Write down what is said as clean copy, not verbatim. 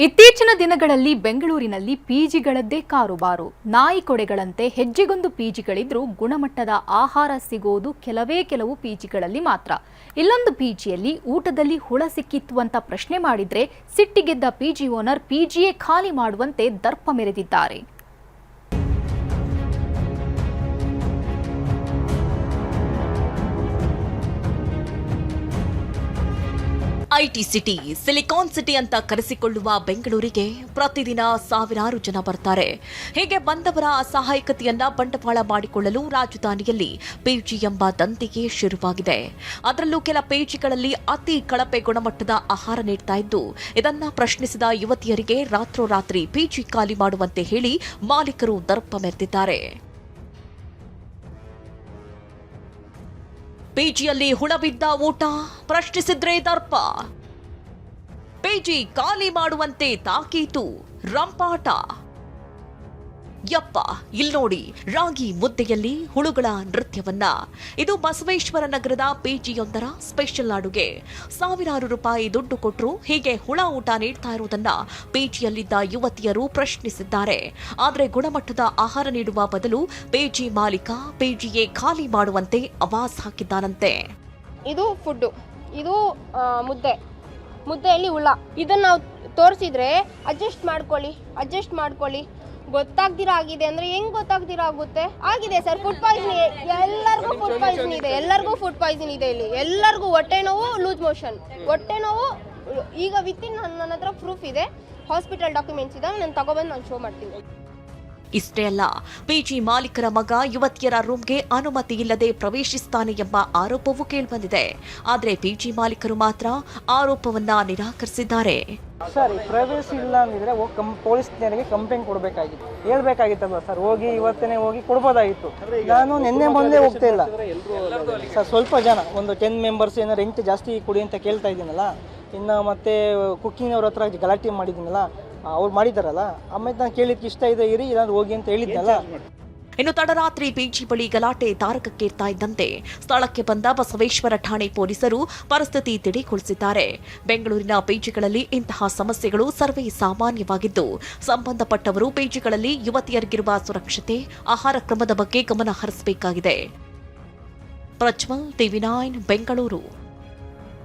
ಇತ್ತೀಚಿನ ದಿನಗಳಲ್ಲಿ ಬೆಂಗಳೂರಿನಲ್ಲಿ ಪಿಜಿಗಳದ್ದೇ ಕಾರುಬಾರು. ನಾಯಿ ಕೊಡೆಗಳಂತೆ ಹೆಜ್ಜೆಗೊಂದು ಪಿಜಿಗಳಿದ್ರೂ ಗುಣಮಟ್ಟದ ಆಹಾರ ಸಿಗೋದು ಕೆಲವು ಪಿಜಿಗಳಲ್ಲಿ ಮಾತ್ರ. ಇಲ್ಲೊಂದು ಪಿಜಿಯಲ್ಲಿ ಊಟದಲ್ಲಿ ಹುಳ ಸಿಕ್ಕಿತ್ತು ಅಂತ ಪ್ರಶ್ನೆ ಮಾಡಿದ್ರೆ ಸಿಟ್ಟಿಗೆದ್ದ ಪಿಜಿ ಓನರ್ ಪಿಜಿಯೇ ಖಾಲಿ ಮಾಡುವಂತೆ ದರ್ಪ ಮೆರೆದಿದ್ದಾರೆ. ಐಟಿ ಸಿಟಿ, ಸಿಲಿಕಾನ್ ಸಿಟಿ ಅಂತ ಕರೆಸಿಕೊಳ್ಳುವ ಬೆಂಗಳೂರಿಗೆ ಪ್ರತಿದಿನ ಸಾವಿರಾರು ಜನ ಬರ್ತಾರೆ. ಹೀಗೆ ಬಂದವರ ಅಸಹಾಯಕತೆಯನ್ನ ಬಂಡವಾಳ ಮಾಡಿಕೊಳ್ಳಲು ರಾಜಧಾನಿಯಲ್ಲಿ ಪಿಜಿ ಎಂಬ ದಂಧೆಗೆ ಶುರುವಾಗಿದೆ. ಅದರಲ್ಲೂ ಕೆಲ ಪಿಜಿಗಳಲ್ಲಿ ಅತಿ ಕಳಪೆ ಗುಣಮಟ್ಟದ ಆಹಾರ ನೀಡ್ತಾ ಇದ್ದು, ಇದನ್ನ ಪ್ರಶ್ನಿಸಿದ ಯುವತಿಯರಿಗೆ ರಾತ್ರೋರಾತ್ರಿ ಪಿಜಿ ಖಾಲಿ ಮಾಡುವಂತೆ ಹೇಳಿ ಮಾಲೀಕರು ದರ್ಪ ಮೆರೆದಿದ್ದಾರೆ. ಪಿಜಿಯಲ್ಲಿ ಹುಳಬಿದ್ದ ಊಟ ಪ್ರಶ್ನಿಸಿದ್ರೆ ದರ್ಪ, ಪಿಜಿ ಖಾಲಿ ಮಾಡುವಂತೆ ತಾಕೀತು, ರಂಪಾಟ. ಯಪ್ಪ, ಇಲ್ನೋಡಿ ರಾಗಿ ಮುದ್ದೆಯಲ್ಲಿ ಹುಳುಗಳ ನೃತ್ಯವನ್ನ. ಇದು ಬಸವೇಶ್ವರ ನಗರದ ಪಿಜಿಯೊಂದರ ಸ್ಪೆಷಲ್ ಅಡುಗೆ. ಸಾವಿರಾರು ರೂಪಾಯಿ ದುಡ್ಡು ಕೊಟ್ಟರು ಹೀಗೆ ಹುಳ ಊಟ ನೀಡ್ತಾ ಇರುವುದನ್ನ ಪಿಜಿಯಲ್ಲಿದ್ದ ಯುವತಿಯರು ಪ್ರಶ್ನಿಸಿದ್ದಾರೆ. ಆದರೆ ಗುಣಮಟ್ಟದ ಆಹಾರ ನೀಡುವ ಬದಲು ಪಿಜಿ ಮಾಲೀಕ ಪಿಜಿಯೇ ಖಾಲಿ ಮಾಡುವಂತೆ ಆವಾಜ್ ಹಾಕಿದ್ದಾನಂತೆ. ಇದು ಫುಡ್ಡು, ಇದು ಮುದ್ದೆಯಲ್ಲಿ ಹುಳ. ಇದನ್ನ ನಾವು ತೋರಿಸಿದ್ರೆ ಅಡ್ಜಸ್ಟ್ ಮಾಡ್ಕೊಳ್ಳಿ ಗೊತ್ತಾಗ್ದಿರ ಆಗಿದೆ ಅಂದ್ರೆ ಹೆಂಗ್ ಗೊತ್ತಾಗ್ದಿರ ಆಗುತ್ತೆ? ಆಗಿದೆ ಸರ್, ಫುಡ್ ಪಾಯ್ಸನ್. ಎಲ್ಲರಿಗೂ ಫುಡ್ ಪಾಯ್ಸನ್ ಇದೆ ಇಲ್ಲಿ. ಎಲ್ಲರಿಗೂ ಹೊಟ್ಟೆ ನೋವು, ಲೂಸ್ ಮೋಷನ್, ಹೊಟ್ಟೆ ನೋವು. ಈಗ ವಿತಿನ್ ನನ್ನ ಹತ್ರ ಪ್ರೂಫ್ ಇದೆ, ಹಾಸ್ಪಿಟಲ್ ಡಾಕ್ಯುಮೆಂಟ್ಸ್ ಇದೆ, ನಾನು ತಗೊಬಂದು ನಾನು ಶೋ ಮಾಡ್ತೀನಿ. ಇಷ್ಟೇ ಅಲ್ಲ, ಪಿಜಿ ಮಾಲೀಕರ ಮಗ ಯುವತಿಯರ ರೂಮ್ಗೆ ಅನುಮತಿ ಇಲ್ಲದೆ ಪ್ರವೇಶಿಸುತ್ತಾನೆ ಎಂಬ ಆರೋಪವೂ ಕೇಳಿಬಂದಿದೆ. ಆದರೆ ಪಿಜಿ ಮಾಲೀಕರು ಮಾತ್ರ ಆರೋಪವನ್ನ ನಿರಾಕರಿಸಿದ್ದಾರೆ. ಸರ್, ಪ್ರವೇಶ ಇಲ್ಲ ಅಂದಿದ್ರೆ ಪೊಲೀಸ್ನವರಿಗೆ ಕಂಪ್ಲೇಂಟ್ ಕೊಡಬೇಕಾಗಿತ್ತು, ಹೇಳ್ಬೇಕಾಗಿತ್ತಲ್ವ ಸರ್. ಇವತ್ತೇ ಹೋಗಿ ಕೊಡ್ಬೋದಾಗಿತ್ತು. ನಾನು ನಿನ್ನೆ ಮೊನ್ನೆ ಹೋಗ್ತಾ ಇಲ್ಲ ಸರ್. ಸ್ವಲ್ಪ ಜನ, ಒಂದು 10 ಮೆಂಬರ್ಸ್ ಏನಾರು ರೆಂಟ್ ಜಾಸ್ತಿ ಕೊಡಿ ಅಂತ ಕೇಳ್ತಾ ಇದ್ದೀನಲ್ಲ. ಇನ್ನು ಮತ್ತೆ ಕುಕ್ಕಿಂಗ್ ಅವ್ರ ಹತ್ರ ಗಲಾಟೆ ಮಾಡಿದ್ದೀನಲ್ಲ, ಅವ್ರು ಮಾಡಿದಾರಲ್ಲ. ಆಮೇಲೆ ನಾನು ಕೇಳಿದ್ದಕ್ಕೆ ಇಷ್ಟ ಇದೆ ಇರಿ, ಇಲ್ಲಾಂದ್ರೆ ಹೋಗಿ ಅಂತ ಹೇಳಿದ್ನಲ್ಲ. ಇನ್ನು ತಡರಾತ್ರಿ ಪಿಜಿ ಬಳಿ ಗಲಾಟೆ ತಾರಕಕ್ಕೇರ್ತಾ ಇದ್ದಂತೆ ಸ್ಥಳಕ್ಕೆ ಬಂದ ಬಸವೇಶ್ವರ ಠಾಣೆ ಪೊಲೀಸರು ಪರಿಸ್ಥಿತಿ ತಿಳಿಗೊಳಿಸಿದ್ದಾರೆ. ಬೆಂಗಳೂರಿನ ಪಿಜಿಗಳಲ್ಲಿ ಇಂತಹ ಸಮಸ್ಯೆಗಳು ಸರ್ವೇ ಸಾಮಾನ್ಯವಾಗಿದ್ದು, ಸಂಬಂಧಪಟ್ಟವರು ಪಿಜಿಗಳಲ್ಲಿ ಯುವತಿಯರಿಗಿರುವ ಸುರಕ್ಷತೆ, ಆಹಾರ ಕ್ರಮದ ಬಗ್ಗೆ ಗಮನ ಹರಿಸಬೇಕಾಗಿದೆ. ಪ್ರಜ್ವಲ್, TV9, ಬೆಂಗಳೂರು.